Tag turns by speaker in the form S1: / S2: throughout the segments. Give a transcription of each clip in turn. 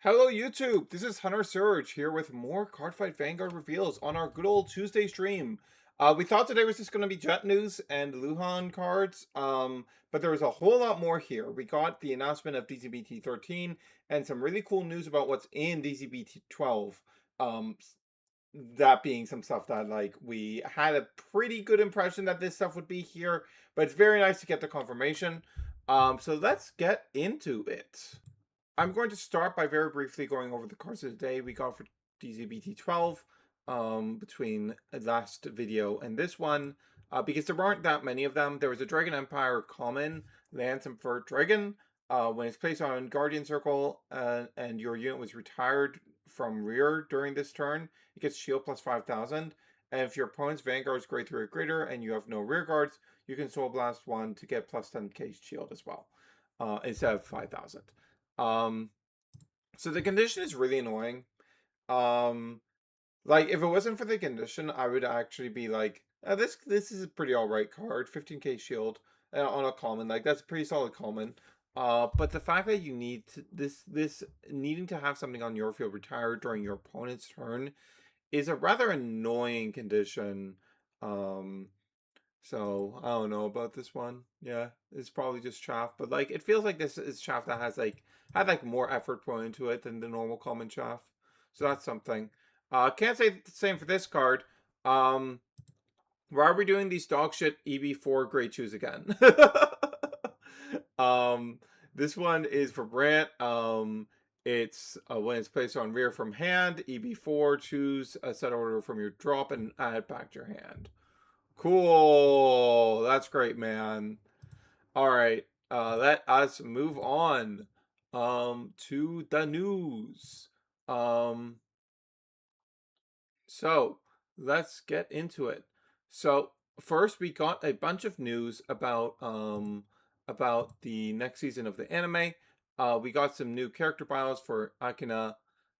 S1: Hello YouTube, this is Hunter Surge here with more Cardfight Vanguard reveals on our good old Tuesday stream. We thought today was just going to be Jet News and Luhan cards, but there was a whole lot more here. We got the announcement of DZBT 13 and some really cool news about what's in DZBT 12. That being some stuff that we had a pretty good impression that this stuff would be here, but it's very nice to get the confirmation. So let's get into it. I'm going to start by very briefly going over the cards of the day we got for DZBT 12 between last video and this one, because there aren't that many of them. There was a Dragon Empire common, Lantern for Dragon. When it's placed on Guardian Circle and your unit was retired from rear during this turn, it gets shield plus 5,000. And if your opponent's Vanguard is grade 3 or greater and you have no rear guards, you can Soul Blast 1 to get plus 10k shield as well, instead of 5,000. So the condition is really annoying. Like if it wasn't for the condition, I would actually be like, this is a pretty alright card, 15k shield on a common, like that's a pretty solid common. But the fact that you need to, this needing to have something on your field retired during your opponent's turn is a rather annoying condition. So I don't know about this one. Yeah, it's probably just chaff, but like it feels like this is chaff that has had more effort put into it than the normal common chaff. So that's something. Can't say the same for this card. Why are we doing these dog shit EB4 Great Choose again? This one is for Brant. It's when it's placed on rear from hand, EB4, choose a set order from your drop and add it back to your hand. Cool. That's great, man. All right. Let us move on to the news. So let's get into it. So first we got a bunch of news about the next season of the anime. We got some new character bios for Akina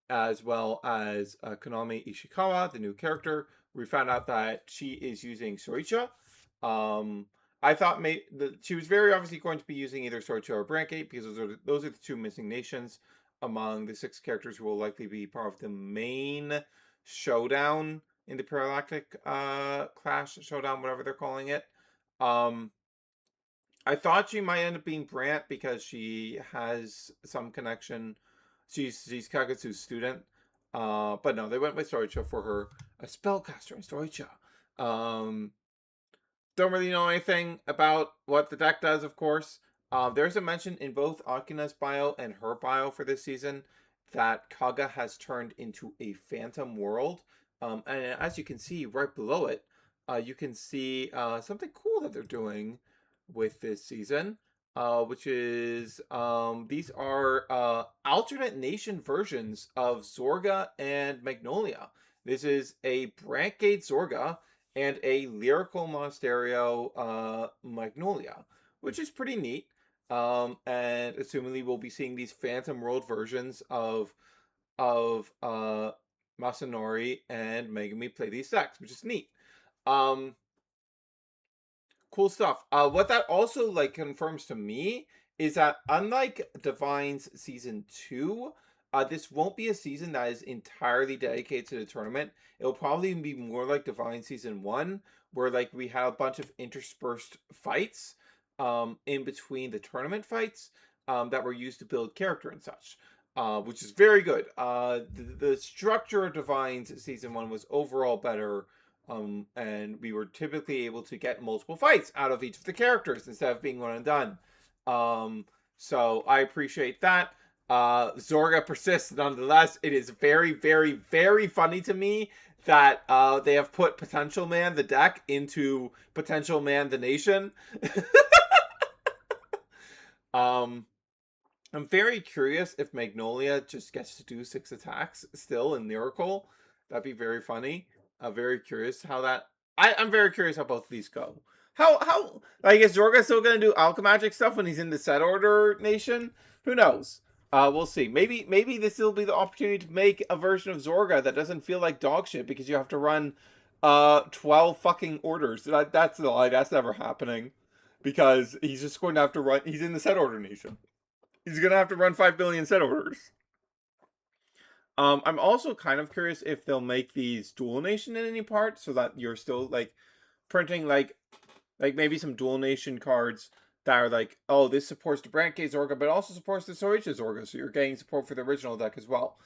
S1: as well as Konami Ishikawa, the new character. We found out that she is using Soicha. I thought she was very obviously going to be using either Soicha or Brandgate because those are the two missing nations among the 6 characters who will likely be part of the main showdown in the Paralactic Clash showdown, whatever they're calling it. I thought she might end up being Brant because she has some connection. She's Kagetsu's student. But no, they went with Soicha for her. A spellcaster in Soicha. Don't really know anything about what the deck does, of course. There's a mention in both Akina's bio and her bio for this season that Kaga has turned into a phantom world. And as you can see right below it, you can see something cool that they're doing with this season, which is these are alternate nation versions of Zorga and Magnolia. This is a Brandgate Zorga and a Lyrical Monasterio Magnolia, which is pretty neat. And assumingly we'll be seeing these Phantom World versions of Masanori and Megami play these decks, which is neat. Cool stuff. What that also confirms to me is that unlike Divine's season 2, this won't be a season that is entirely dedicated to the tournament. It'll probably be more like Divine season 1, where we have a bunch of interspersed fights in between the tournament fights that were used to build character and such, which is very good. The structure of Divine's season 1 was overall better. And we were typically able to get multiple fights out of each of the characters instead of being one and done. So I appreciate that. Zorga persists nonetheless. It is very, very, very funny to me that they have put Potential Man the deck into Potential Man the Nation. I'm very curious if Magnolia just gets to do 6 attacks still in Lyrical. That'd be very funny. Very curious how that. I'm very curious how both of these go. How is Zorga still gonna do Alchemagic stuff when he's in the set order nation? Who knows? We'll see. Maybe this will be the opportunity to make a version of Zorga that doesn't feel like dog shit because you have to run 12 fucking orders. That's the lie. That's never happening because he's just going to have to run. He's in the set order nation. He's gonna have to run 5 billion set orders. I'm also kind of curious if they'll make these dual nation in any part, so that you're still like printing like maybe some dual nation cards that are like, oh, this supports the Branke Zorga, but also supports the Soichi Zorga, so you're getting support for the original deck as well.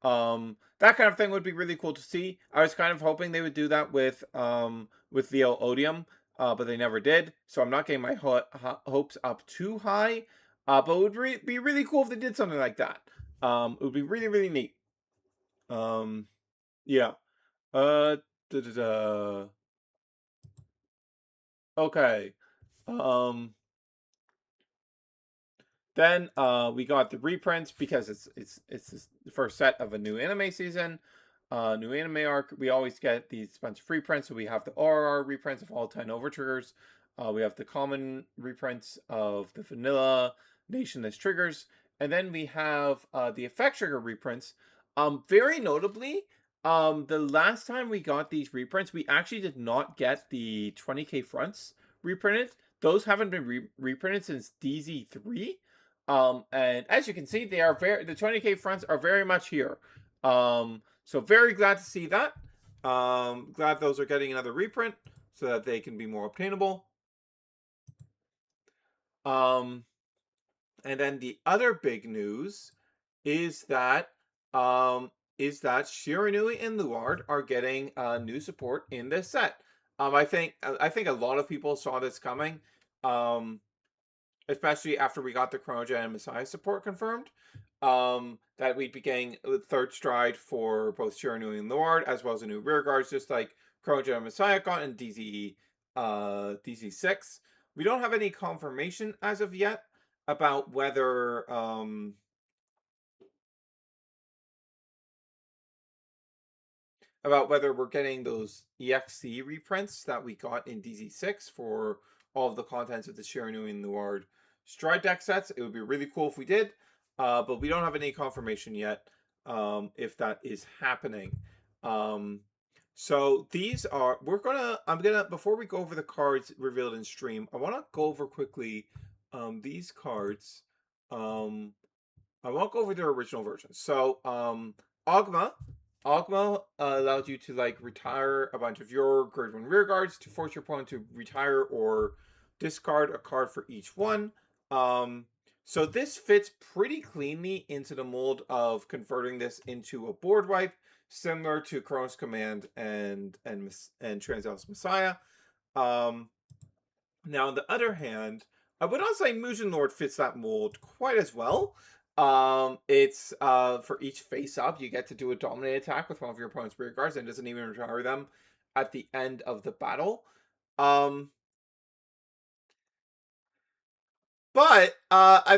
S1: That kind of thing would be really cool to see. I was kind of hoping they would do that with the Odium, but they never did. So I'm not getting my hopes up too high. But it would be really cool if they did something like that. It would be really really neat. Um, yeah. Uh, da, da, da. Okay. Um, Then we got the reprints because it's the first set of a new anime season, new anime arc. We always get these bunch of reprints. So we have the RR reprints of all 10 over triggers. We have the common reprints of the vanilla nationless triggers, and then we have the effect trigger reprints. Very notably, the last time we got these reprints, we actually did not get the 20k fronts reprinted. Those haven't been reprinted since DZ3. And as you can see, they are the 20k fronts are very much here. So very glad to see that. Glad those are getting another reprint so that they can be more obtainable. Um, and then the other big news is that Shiranui and Luard are getting new support in this set. I think a lot of people saw this coming. Especially after we got the Chronojet and Messiah support confirmed, that we'd be getting a third stride for both Shiranui and Luard, as well as a new rear guards, just like Chronojet and Messiah got in DZ6. We don't have any confirmation as of yet about whether we're getting those EXC reprints that we got in DZ6 for all of the contents of the Shiranui and Luard Stride deck sets. It would be really cool if we did, but we don't have any confirmation yet if that is happening. So these are, before we go over the cards revealed in stream, I want to go over quickly these cards. I won't go over their original versions. So Ogma allows you to like retire a bunch of your grade 1 rear guards to force your opponent to retire or discard a card for each one. So this fits pretty cleanly into the mold of converting this into a board wipe, similar to Kronos Command and Transal's Messiah. Now, on the other hand, I would not say Mugen Lord fits that mold quite as well. It's for each face up, you get to do a dominate attack with one of your opponent's rear guards, and doesn't even retire them at the end of the battle. But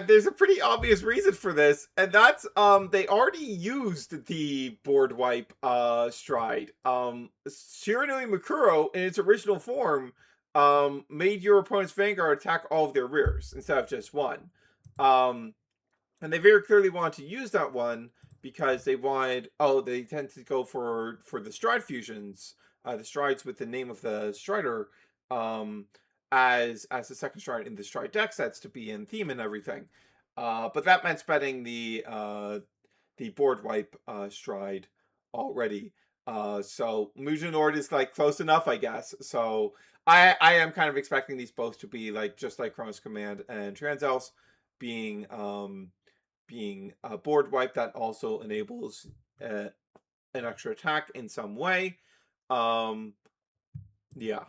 S1: there's a pretty obvious reason for this, and that's they already used the board wipe stride. Shiranui Makuro in its original form made your opponent's Vanguard attack all of their rears instead of just one. And they very clearly wanted to use that one because they tend to go for the stride fusions, the strides with the name of the strider, as the second stride in the stride deck sets to be in theme and everything. But that meant spending the board wipe stride already. So Mugen Lord is like close enough, I guess. So I am kind of expecting these both to be like just like Kronos Command and Transels being a board wipe that also enables an extra attack in some way. Yeah.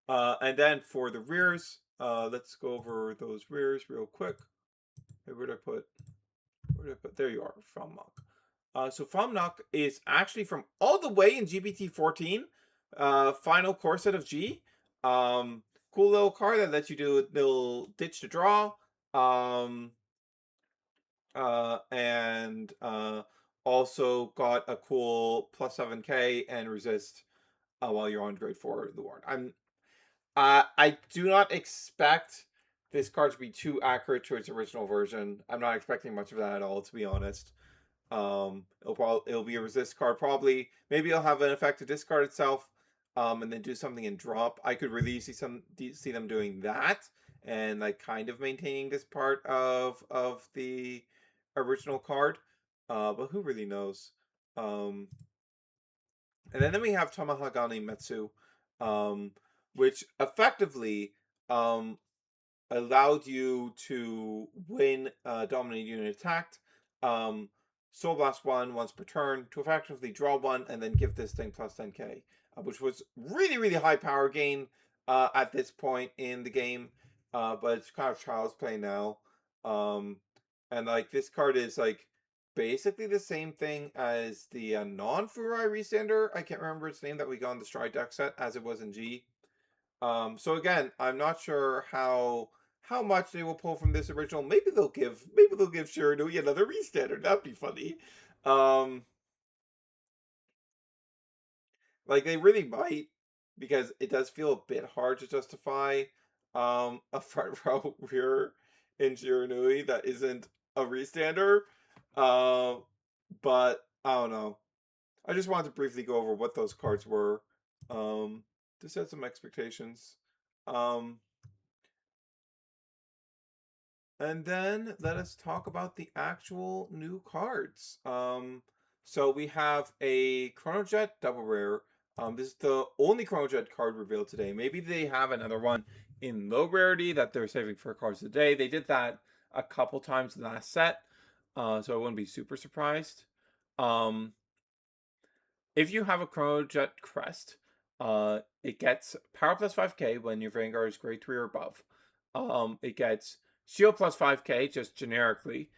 S1: And then for the rears, let's go over those rears real quick. Where did I put? There you are, Famnock. So Famnock is actually from all the way in GBT 14, final core set of G. Cool little card that lets you do a little ditch to draw. And also got a cool plus 7k and resist while you're on grade 4 Luard. I do not expect this card to be too accurate to its original version. I'm not expecting much of that at all, to be honest. It'll be a resist card probably. Maybe it'll have an effect to discard itself, and then do something and drop. I could really see them doing that and like kind of maintaining this part of the original card, but who really knows? Um, and then we have Tamahagani Metsu, um, which effectively um, allowed you to win dominate unit attacked. Um, Soul Blast 1 once per turn to effectively draw one and then give this thing plus 10k, which was really, really high power gain at this point in the game. But it's kind of child's play now. Um, and like this card is like basically the same thing as the non-Furai Restander. I can't remember its name that we got on the Stride deck set as it was in G. So again, I'm not sure how much they will pull from this original. Maybe they'll give Shiranui another restander. That'd be funny. Um, like they really might, because it does feel a bit hard to justify a front row rear in Shiranui that isn't a restander. Um, but I don't know. I just wanted to briefly go over what those cards were, to set some expectations. Um, And then let us talk about the actual new cards. So we have a Chronojet double rare. This is the only Chronojet card revealed today. Maybe they have another one in low rarity that they're saving for cards today. They did that a couple times in the last set, so I wouldn't be super surprised. Um, if you have a Chronojet Crest, it gets power plus 5k when your Vanguard is grade 3 or above. It gets shield plus 5k just generically.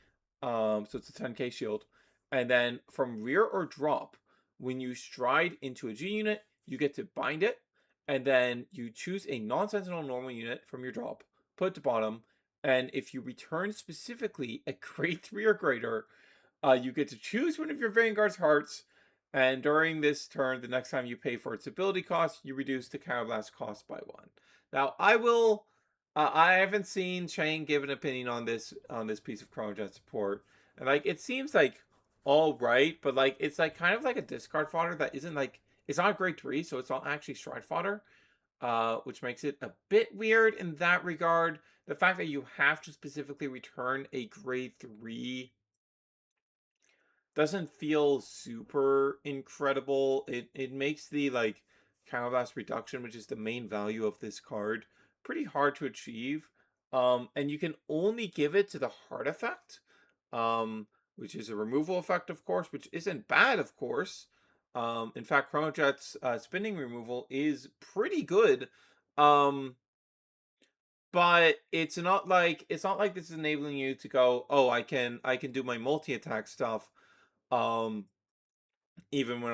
S1: So it's a 10k shield. And then from rear or drop, when you stride into a G unit, you get to bind it. And then you choose a non-sentinel normal unit from your drop, put it to bottom. And if you return specifically a grade 3 or greater, you get to choose one of your Vanguard's hearts, and during this turn, the next time you pay for its ability cost, you reduce the Counterblast cost by 1. Now, I will. I haven't seen Chang give an opinion on this piece of Chronojet support, and like it seems like all right, but like it's like kind of like a discard fodder that isn't like it's not grade 3, so it's not actually stride fodder, which makes it a bit weird in that regard. The fact that you have to specifically return a grade 3 doesn't feel super incredible. It makes the like counterblast reduction, which is the main value of this card, pretty hard to achieve. And you can only give it to the heart effect, which is a removal effect, of course, which isn't bad, of course. In fact, Chronojet's spinning removal is pretty good. Um, but it's not like this is enabling you to go, oh, I can do my multi attack stuff. Um, even when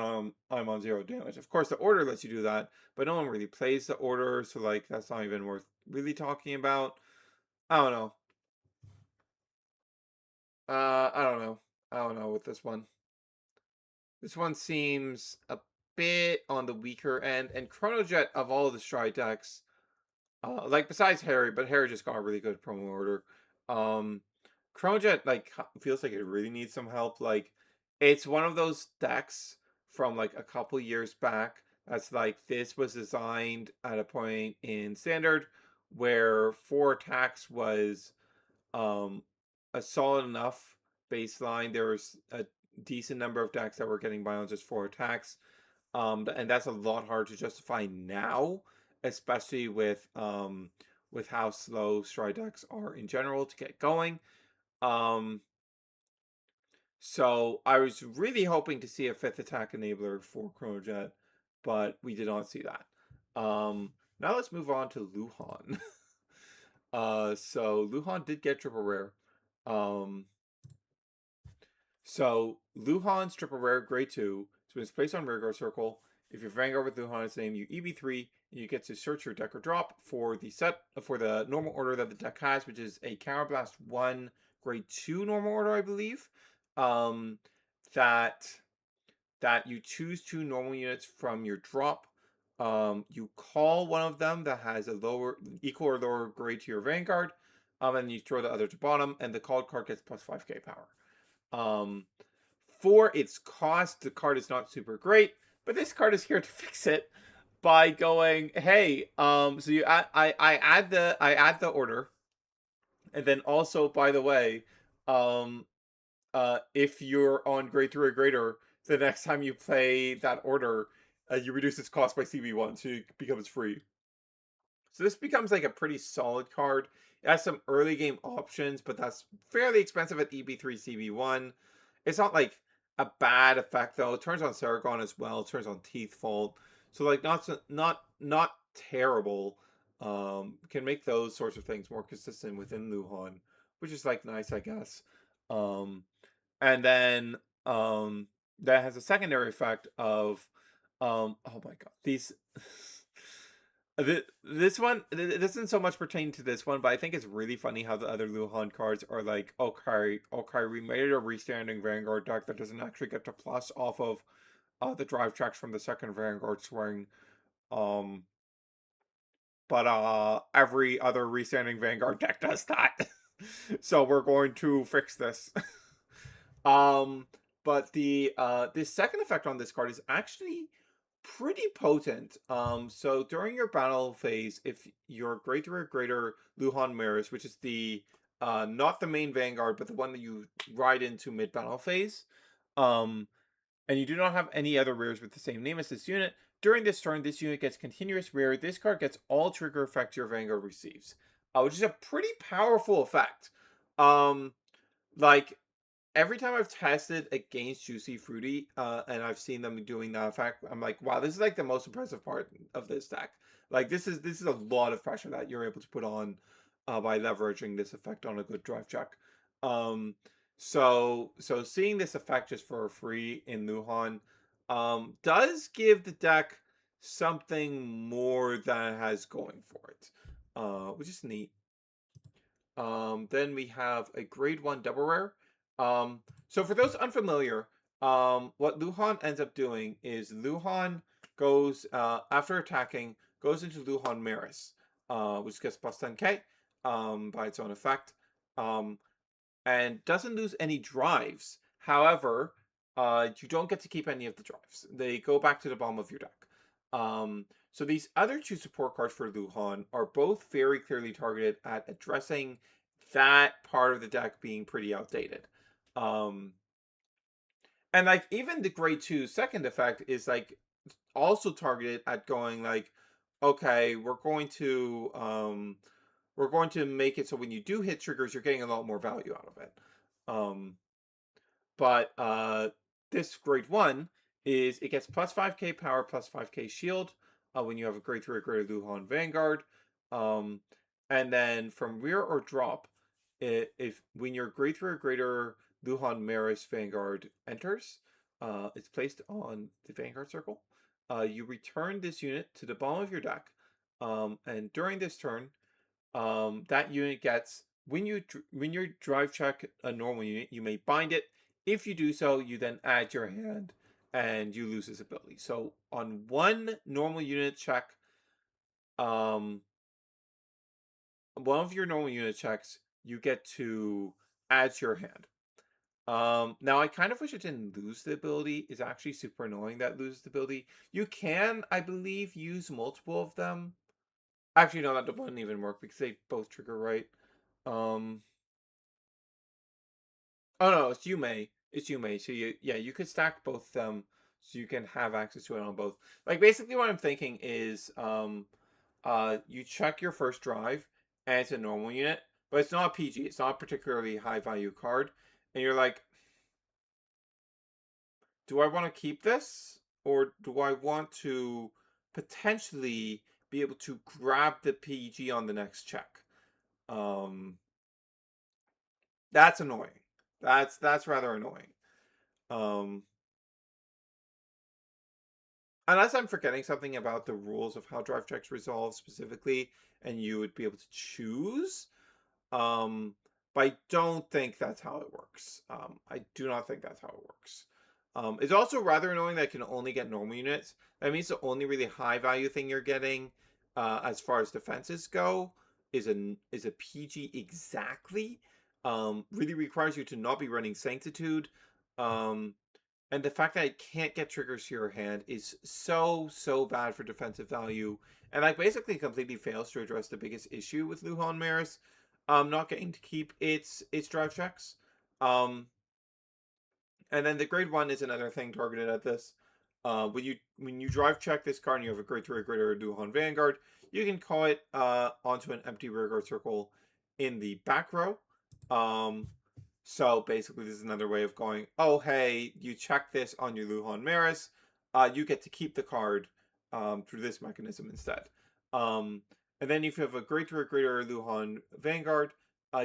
S1: I'm on 0 damage. Of course, the order lets you do that, but no one really plays the order, so like that's not even worth really talking about. I don't know. I don't know. I don't know with this one. This one seems a bit on the weaker end, and Chronojet of all of the Stride decks, like besides Harry, but Harry just got a really good promo order. Um, Chronojet like feels like it really needs some help. Like it's one of those decks from like a couple years back that's like this was designed at a point in standard where 4 attacks was um a solid enough baseline. There was a decent number of decks that were getting by on just 4 attacks. And that's a lot harder to justify now, especially with how slow stride decks are in general to get going. Um, so I was really hoping to see a 5th attack enabler for Chronojet, but we did not see that. Now let's move on to Luhan. So Luhan did get triple rare. Um, So Luhan's triple rare grade 2. So when it's placed on Rearguard Circle, if your Vanguard with Luhan's name, you EB3, and you get to search your deck or drop for the normal order that the deck has, which is a Counterblast 1 grade 2 normal order, I believe. Um, that you choose 2 normal units from your drop. You call one of them that has a lower, equal or lower grade to your Vanguard, and you throw the other to bottom, and the called card gets plus 5k power. Um, for its cost, the card is not super great, but this card is here to fix it by going, hey, so you add, I add the order, and then also, by the way, um, if you're on grade 3 or greater, the next time you play that order, you reduce its cost by CB1, so it becomes free. So this becomes like a pretty solid card. It has some early game options, but that's fairly expensive at EB3 CB1. It's not like a bad effect though. It turns on Saragon as well. It turns on Teeth Fold. So like not terrible. Can make those sorts of things more consistent within Luhan, which is like nice, I guess. Um, and then that has a secondary effect of oh my god, these this one, it doesn't so much pertain to this one, but I think it's really funny how the other Luhan cards are like, okay, we made a restanding Vanguard deck that doesn't actually get to plus off of the drive tracks from the second Vanguard swing. Um, but every other restanding Vanguard deck does that. So we're going to fix this. um, but the second effect on this card is actually pretty potent. So during your battle phase, if your grade 3 or greater Luhan Mirrors, which is the not the main Vanguard, but the one that you ride into mid battle phase, um, and you do not have any other rares with the same name as this unit, during this turn, this unit gets continuous rare. This card gets all trigger effects your Vanguard receives, which is a pretty powerful effect. Um, like every time I've tested against Juicy Fruity, and I've seen them doing that effect, I'm like, wow, this is like the most impressive part of this deck. Like this is a lot of pressure that you're able to put on by leveraging this effect on a good drive check. Um, so seeing this effect just for free in Luhan does give the deck something more than it has going for it, which is neat. Then we have a grade 1 double rare. So for those unfamiliar, what Luhan ends up doing is Luhan goes, after attacking, goes into Luhan Maris, which gets plus 10k by its own effect, and doesn't lose any drives. However, you don't get to keep any of the drives. They go back to the bottom of your deck. So these other two support cards for Luhan are both very clearly targeted at addressing that part of the deck being pretty outdated. Um, and like even the grade 2 second effect is like also targeted at going like, okay, we're going to make it so when you do hit triggers, you're getting a lot more value out of it. Um, but this grade 1 is it gets plus 5k power, plus 5k shield when you have a grade 3 or greater Luhan Vanguard. Um, and then from rear or drop, if when your grade 3 or greater Luhan Maris Vanguard enters, it's placed on the Vanguard circle. You return this unit to the bottom of your deck, and during this turn, that unit gets when you drive check a normal unit, you may bind it. If you do so, you then add your hand and you lose this ability. So on one normal unit check, um, one of your normal unit checks, you get to add to your hand. Now I kind of wish it didn't lose the ability. It's actually super annoying that it loses the ability. You can, I believe, use multiple of them. Actually, no, that wouldn't even work because they both trigger right. Um, Oh no, it's Yume. It's Yume. So you could stack both of them so you can have access to it on both. Like basically what I'm thinking is you check your first drive and it's a normal unit, but it's not a PG, it's not a particularly high value card. And you're like, do I want to keep this? Or do I want to potentially be able to grab the PG on the next check? Um that's annoying. That's rather annoying. Um Unless I'm forgetting something about the rules of how drive checks resolve specifically, and you would be able to choose. Um, but I don't think that's how it works. I do not think that's how it works. It's also rather annoying that I can only get normal units. That means the only really high value thing you're getting, as far as defenses go, is a PG exactly. Really requires you to not be running Sanctitude. Um, and the fact that it can't get triggers to your hand is so bad for defensive value. And like basically completely fails to address the biggest issue with Luhan Maris, not getting to keep its drive checks. Um And then the grade 1 is another thing targeted at this. When you drive check this card and you have a grade 3 or greater Luhan Vanguard, you can call it onto an empty rearguard circle in the back row. So basically this is another way of going, oh hey, you check this on your Luhan Maris, you get to keep the card through this mechanism instead. And then if you have a grade 3 or greater Luhan Vanguard,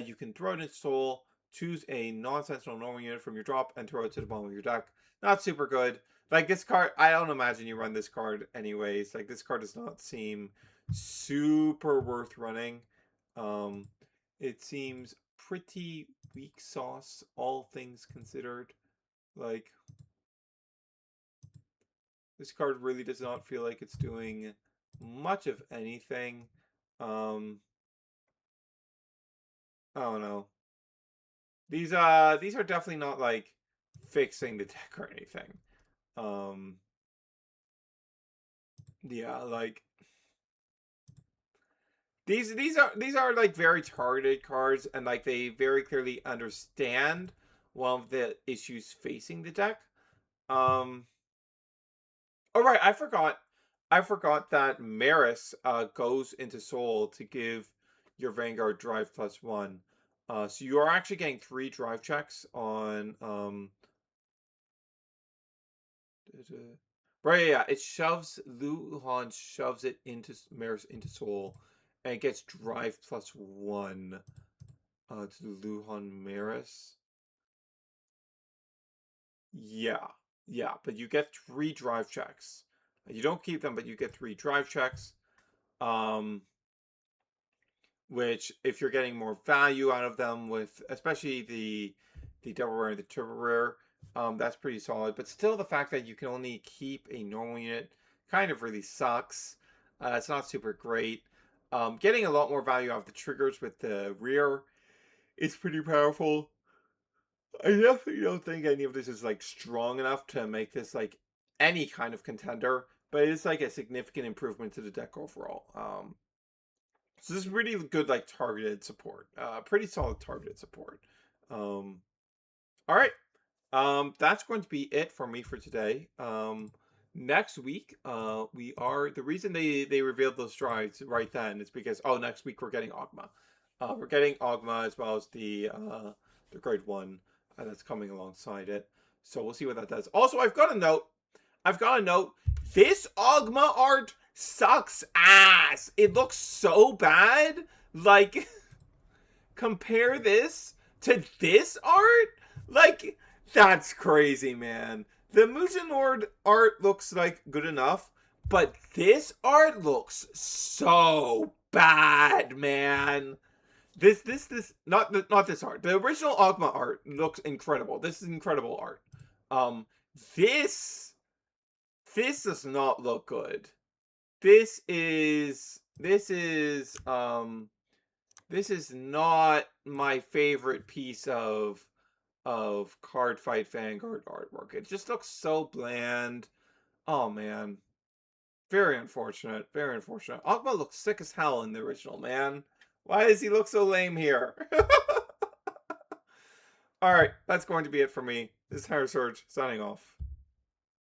S1: you can throw it in Soul, choose a non-sentinel normal unit from your drop, and throw it to the bottom of your deck. Not super good. Like, this card, I don't imagine you run this card anyways. Like, this card does not seem super worth running. It seems pretty weak sauce, all things considered. Like, this card really does not feel like it's doing much of anything. I don't know. These are definitely not like fixing the deck or anything. Yeah, like these are like very targeted cards, and like they very clearly understand one of the issues facing the deck. Oh right, I forgot that Maris goes into Soul to give your Vanguard drive +1. So you are actually getting 3 drive checks on right, yeah, it shoves Luhan shoves it into Maris into Soul, and it gets drive +1 to the Luhan Maris. Yeah, yeah, but you get 3 drive checks. You don't keep them, but you get 3 drive checks. Which, if you're getting more value out of them with, especially the double rare and the turbo rare, that's pretty solid. But still, the fact that you can only keep a normal unit kind of really sucks. It's not super great. Getting a lot more value out of the triggers with the rear is pretty powerful. I definitely don't think any of this is like strong enough to make this like any kind of contender, but it's like a significant improvement to the deck overall. So this is really good, like, targeted support. Pretty solid targeted support. All right. That's going to be it for me for today. Next week, the reason they revealed those strides right then is because, next week we're getting Ogma. We're getting Ogma as well as the grade 1 that's coming alongside it. So we'll see what that does. Also, I've got a note. This Ogma art sucks ass. It looks so bad. Like, compare this to this art? Like, that's crazy, man. The Magnolia Lord art looks like good enough, but this art looks so bad, man. Not this art. The original Ogma art looks incredible. This is incredible art. This does not look good. This is not my favorite piece of Cardfight Vanguard artwork. It just looks so bland. Oh man. Very unfortunate. Very unfortunate. Ogma looks sick as hell in the original, man. Why does he look so lame here? Alright, that's going to be it for me. This is Harris Surge, signing off.